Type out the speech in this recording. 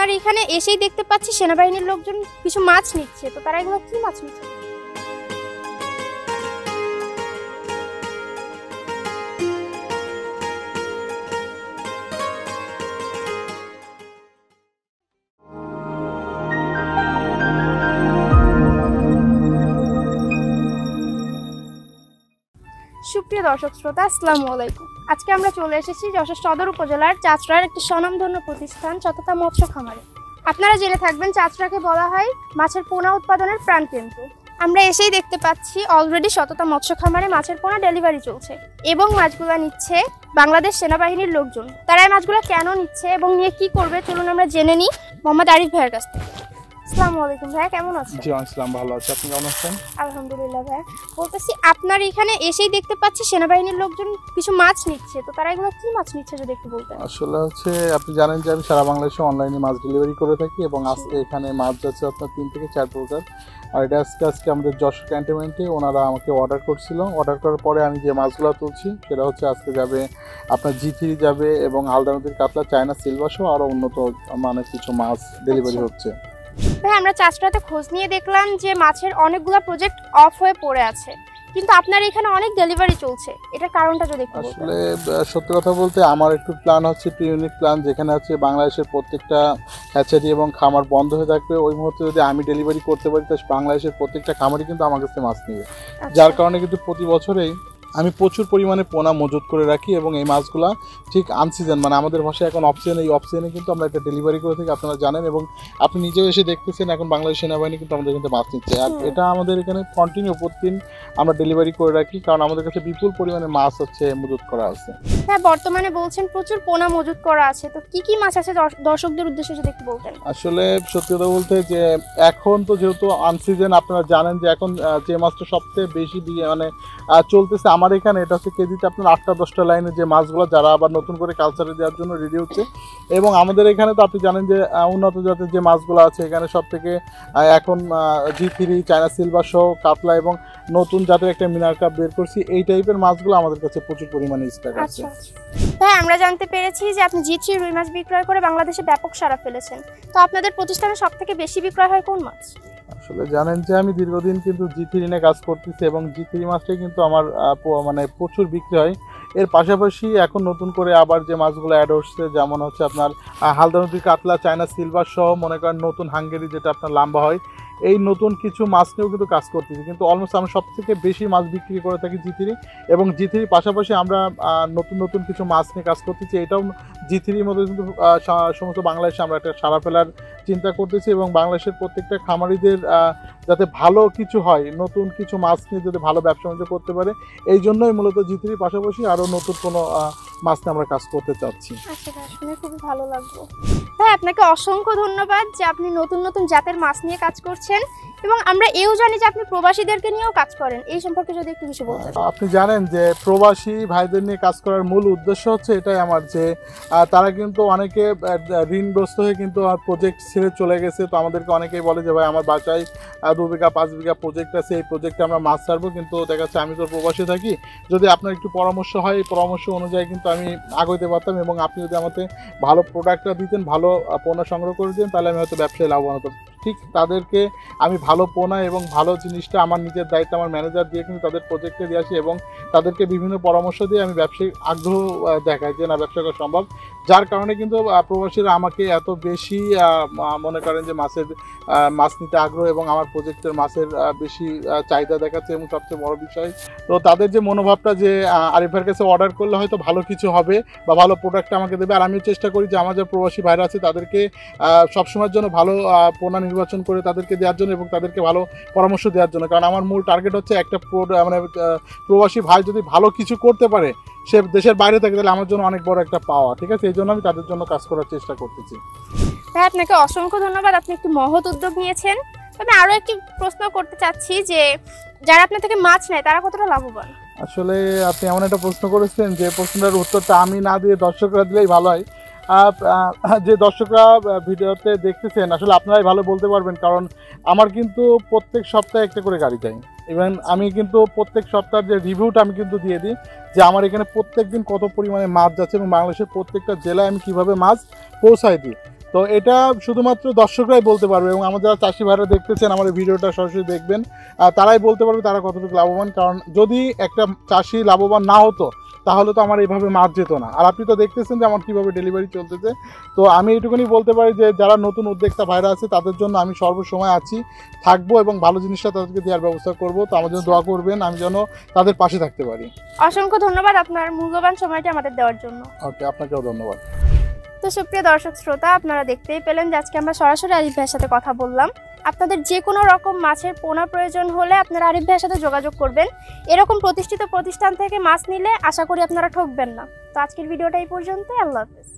আপনার এখানে এসেই দেখতে পাচ্ছি সেনাবাহিনীর লোকজন কিছু মাছ নিচ্ছে, তো তারা এগুলো কি মাছ নিচ্ছে? সুপ্রিয় দর্শক শ্রোতা, আসসালামু আলাইকুম। আজকে আমরা চলে এসেছি যশোর সদর উপজেলার চাচড়ার একটি স্বনামধন্য প্রতিষ্ঠান সততা মৎস্য খামারে। আপনারা জেনে থাকবেন চাচড়াকে বলা হয় মাছের পোনা উৎপাদনের প্রাণকেন্দ্র। আমরা এসেই দেখতে পাচ্ছি অলরেডি সততা মৎস্য খামারে মাছের পোনা ডেলিভারি চলছে এবং মাছগুলো নিচ্ছে বাংলাদেশ সেনাবাহিনীর লোকজন। তারা এই মাছগুলো কেন নিচ্ছে এবং নিয়ে কি করবে চলুন আমরা জেনে নিই মোহাম্মদ আরিফ ভাইয়ের কাছ থেকে। আসসালামু আলাইকুম ভাই, কেমন আছেন? জি আসসালাম, ভালো আছি। আপনি কেমন আছেন? আলহামদুলিল্লাহ ভাই। বলতেছি আপনার এখানে এসেই দেখতে পাচ্ছি সেনাবাহিনীর লোকজন কিছু মাছ নিচ্ছে, তো তারা এগুলো কি মাছ নিচ্ছে যদি একটু বলতেন। আসলে আপনি জানেন যে আমি সারা বাংলাদেশে অনলাইনে মাছ ডেলিভারি করে থাকি এবং আজকে এখানে মাছ যাচ্ছে আপনার 3 থেকে 4 প্রকার। আর এটা আজকে আমাদের যশোর ক্যান্টনমেন্টে ওনারা আমাকে অর্ডার করছিল। অর্ডার করার পরে আমি যে মাছগুলো তুলছি সেটা আজকে যাবে আপনার G3 যাবে এবং হালদা নদীর কাতলা, চায়না সিলভার সহ আরও উন্নত মানের কিছু মাছ ডেলিভারি হচ্ছে। ভাই আমরা চাচড়াতে খোঁজ নিয়ে দেখলাম যে মাছের অনেকগুলো প্রজেক্ট অফ হয়ে পড়ে আছে, কিন্তু আপনার এখানে অনেক ডেলিভারি চলছে, এটার কারণটা যদি একটু বলতেন। আসলে সত্যি কথা বলতে আমার একটু প্ল্যান হচ্ছে ইউনিক প্ল্যান, যেখানে বাংলাদেশের প্রত্যেকটা হ্যাচারি এবং খামার বন্ধ হয়ে থাকবে। ওই মুহূর্তে যদি আমি ডেলিভারি করতে পারি তাহলে বাংলাদেশের প্রত্যেকটা খামারই কিন্তু আমার কাছে মাছ নেবে। যার কারণে কিন্তু প্রতি বছরেই আমি প্রচুর পরিমাণে পোনা মজুত করে রাখি এবং এই মাছগুলা ঠিক আনসিজন, মানে আমাদের ভাষায় এখন অফসিজনে, এই অফসিজনে কিন্তু আমরা এটা ডেলিভারি করে থাকি, আপনারা জানেন। এবং আপনি নিজেও এসে দেখতেছেন এখন বাংলাদেশ সেনাবাহিনী কিন্তু আমাদের কিন্তু মাছ নিচ্ছে। আর এটা আমাদের এখানে কন্টিনিউ প্রতিদিন আমরা ডেলিভারি করে রাখি, কারণ আমাদের কাছে বিপুল পরিমাণে মাছ মজুত করা আছে। হ্যাঁ, বর্তমানে বলছেন প্রচুর পোনা মজুত করা আছে, তো কি কি মাছ আছে দর্শকদের উদ্দেশ্যে যদি একটু বলতেন। আসলে সত্যি কথা বলতে যে এখন তো যেহেতু আনসিজন, আপনারা জানেন যে এখন যে মাছটা সবচেয়ে বেশি মানে চলতেছে আমার এখানে, এটা হচ্ছে কেজিতে আপনার 8টা-10টা লাইনে যে মাছগুলো যারা আবার নতুন করে কালচারে দেওয়ার জন্য রেডি হচ্ছে। এবং আমাদের এখানে তো আপনি জানেন যে উন্নত জাতের যে মাছগুলো আছে এখানে সব থেকে এখন G3, চায়না সিলভার সহ কাতলা এবং নতুন জাতের একটা মিনার কাপ বের করছি। এই টাইপের মাছগুলো আমাদের কাছে প্রচুর পরিমাণে স্টক আছে। হ্যাঁ, আমরা জানতে পেরেছি যে আপনি G3 রুই মাছ বিক্রয় করে বাংলাদেশে ব্যাপক সাড়া ফেলেছেন, তো আপনাদের প্রতিষ্ঠানে সব থেকে বেশি বিক্রয় হয় কোন মাছ? আসলে জানেন যে আমি দীর্ঘদিন কিন্তু G3 নিয়ে কাজ করতেছি এবং G3 মাছটাই কিন্তু আমার মানে প্রচুর বিক্রি হয়। এর পাশাপাশি এখন নতুন করে আবার যে মাছগুলো অ্যাড হচ্ছে, যেমন আপনার হালদা নদীর কাতলা, চায়না সিলভার সহ মনে করেন নতুন হাঙ্গেরি যেটা আপনার লম্বা হয়, এই নতুন কিছু মাছ নিয়েও কিন্তু কাজ করতেছি। কিন্তু অলমোস্ট আমরা সব থেকে বেশি মাছ বিক্রি করে থাকি G3 এবং G3 পাশাপাশি আমরা নতুন কিছু মাছ নিয়ে কাজ করতেছি। এটাও G3-র মধ্যে কিন্তু সমস্ত বাংলাদেশে আমরা একটা সাড়া ফেলার চিন্তা করতেছি এবং বাংলাদেশের প্রত্যেকটা খামারিদের যাতে ভালো কিছু হয়, নতুন কিছু মাছ নিয়ে যাতে ভালো ব্যবসা বাণিজ্য করতে পারে, এই জন্যই মূলত G3-র পাশাপাশি আরও নতুন কোনো মাছ নিয়ে আমরা কাজ করতে চাচ্ছি। আচ্ছা, শুনে খুবই ভালো লাগলো ভাই। আপনাকে অসংখ্য ধন্যবাদ যে আপনি নতুন জাতের মাছ নিয়ে কাজ করছেন এবং আমরা এও জানি যে আপনি প্রবাসীদেরকে নিয়েও কাজ করেন, এই সম্পর্কে যদি একটু কিছু বলতেন। আপনি জানেন যে প্রবাসী ভাইদের নিয়ে কাজ করার মূল উদ্দেশ্য হচ্ছে এটাই আমার, যে তারা কিন্তু অনেকে ঋণগ্রস্ত হয়ে কিন্তু প্রজেক্ট ছেড়ে চলে গেছে। তো আমাদেরকে অনেকেই বলে যে ভাই আমার বাসায় 2 বিঘা 5 বিঘা প্রজেক্ট আছে, এই প্রজেক্টে আমরা মাছ ছাড়বো, কিন্তু দেখা যাচ্ছে আমি তো প্রবাসী থাকি, যদি আপনার একটু পরামর্শ হয় এই পরামর্শ অনুযায়ী কিন্তু আমি আগাইতে পারতাম এবং আপনি যদি আমাকে ভালো প্রোডাক্টটা দিতেন, ভালো পণ্য সংগ্রহ করে দিতেন, তাহলে আমি হয়তো ব্যবসায় লাভবান হতাম। ঠিক তাদেরকে আমি ভালো পোনা এবং ভালো জিনিসটা আমার নিজের দায়িত্ব আমার ম্যানেজার দিয়ে কিন্তু তাদের প্রজেক্টে দিয়ে আসি এবং তাদেরকে বিভিন্ন পরামর্শ দিয়ে আমি ব্যবসায়িক আগ্রহ দেখাই যে না, ব্যবসা করা সম্ভব। যার কারণে কিন্তু প্রবাসীরা আমাকে এত বেশি মনে করেন যে মাছ নিতে আগ্রহ এবং আমার প্রজেক্টের মাছের বেশি চাহিদা দেখাচ্ছে। এবং সবচেয়ে বড় বিষয় তো তাদের যে মনোভাবটা যে আরিফের কাছে অর্ডার করলে হয়তো ভালো কিছু হবে বা ভালো প্রোডাক্ট আমাকে দেবে। আর আমিও চেষ্টা করি যে আমার যে প্রবাসী ভাইরা আছে তাদেরকে সবসময়ের জন্য ভালো পোনা নির্বাচন করে তাদেরকে দেওয়ার জন্য এবং তাদেরকে ভালো পরামর্শ দেওয়ার জন্য। কারণ আমার মূল টার্গেট হচ্ছে একটা মানে প্রবাসী ভাই যদি ভালো কিছু করতে পারে, সে দেশের বাইরে থাকে, তাহলে আমার জন্য অনেক বড় একটা পাওয়া। ঠিক আছে, এই জন্য আমি তাদের জন্য কাজ করার চেষ্টা করতেছি। ভাই আপনাকে অসংখ্য ধন্যবাদ, আপনি একটি মহৎ উদ্যোগ নিয়েছেন। তবে আরও একটি প্রশ্ন করতে চাচ্ছি যে যারা আপনার থেকে মাছ নেয় তারা কতটা লাভবান? আসলে আপনি এমন একটা প্রশ্ন করেছেন যে প্রশ্নটার উত্তরটা আমি না দিয়ে দর্শকরা দিলেই ভালো হয়। যে দর্শকরা ভিডিওতে দেখতেছেন আসলে আপনারাই ভালো বলতে পারবেন, কারণ আমার কিন্তু প্রত্যেক সপ্তাহে একটা করে গাড়ি যায়। ইভেন আমি কিন্তু প্রত্যেক সপ্তাহের যে রিভিউটা আমি কিন্তু দিয়ে দিই যে আমার এখানে প্রত্যেক দিন কত পরিমাণে মাছ যাচ্ছে এবং বাংলাদেশের প্রত্যেকটা জেলায় আমি কীভাবে মাছ পৌঁছায় দিই। তো এটা শুধুমাত্র দর্শকরাই বলতে পারবে, এবং আমাদের যারা চাষি ভাইরা দেখতেছেন আমার এই ভিডিওটা সরাসরি দেখবেন, তারাই বলতে পারবে তারা কতটুকু লাভবান। কারণ যদি একটা চাষি লাভবান না হতো তাহলে তো আমার এইভাবে মাছ যেত না। আর আপনি তো দেখতেছেন যে আমার কীভাবে ডেলিভারি চলতেছে। তো আমি এইটুকুনি বলতে পারি যে যারা নতুন উদ্যোক্তা ভাইরা আছে তাদের জন্য আমি সর্বসময় আছি, থাকবো, এবং ভালো জিনিসটা তাদেরকে দেওয়ার ব্যবস্থা করব। তো আমার জন্য দোয়া করবেন, আমি যেন তাদের পাশে থাকতে পারি। অসংখ্য ধন্যবাদ আপনার মূল্যবান সময়টা আমাদের দেওয়ার জন্য। ওকে, আপনাকেও ধন্যবাদ। তো সুপ্রিয় দর্শক শ্রোতা, আপনারা দেখতেই পেলেন যে আজকে আমরা সরাসরি আরিফ ভাইয়ের সাথে কথা বললাম। আপনাদের যে কোনো রকম মাছের পোনা প্রয়োজন হলে আপনারা আরিফ ভাইয়ের সাথে যোগাযোগ করবেন। এরকম প্রতিষ্ঠিত প্রতিষ্ঠান থেকে মাছ নিলে আশা করি আপনারা ঠকবেন না। তো আজকের ভিডিওটা এই পর্যন্তই। আল্লাহ হাফেজ।